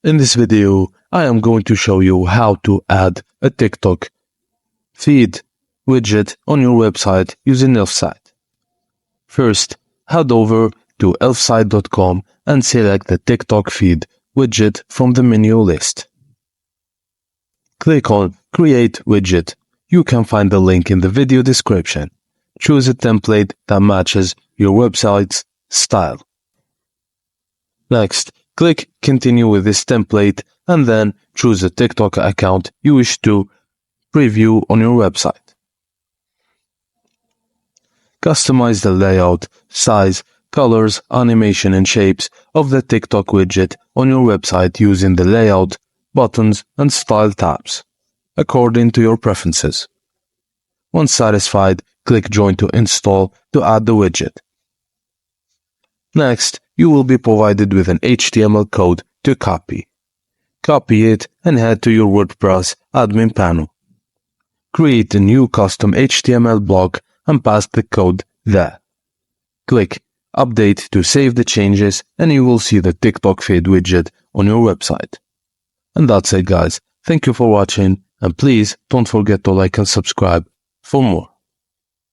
In this video, I am going to show you how to add a TikTok feed widget on your website using Elfsight. First, head over to elfsight.com and select the TikTok feed widget from the menu list. Click on Create Widget. You can find the link in the video description. Choose a template that matches your website's style. Next, click Continue with this template and then choose a TikTok account you wish to preview on your website. Customize the layout, size, colors, animation, and shapes of the TikTok widget on your website using the Layout, Buttons, and Style tabs, according to your preferences. Once satisfied, click Join to install to add the widget. Next, you will be provided with an HTML code to copy. Copy it and head to your WordPress admin panel. Create a new custom HTML block and paste the code there. Click Update to save the changes and you will see the TikTok feed widget on your website. And that's it, guys. Thank you for watching and please don't forget to like and subscribe for more.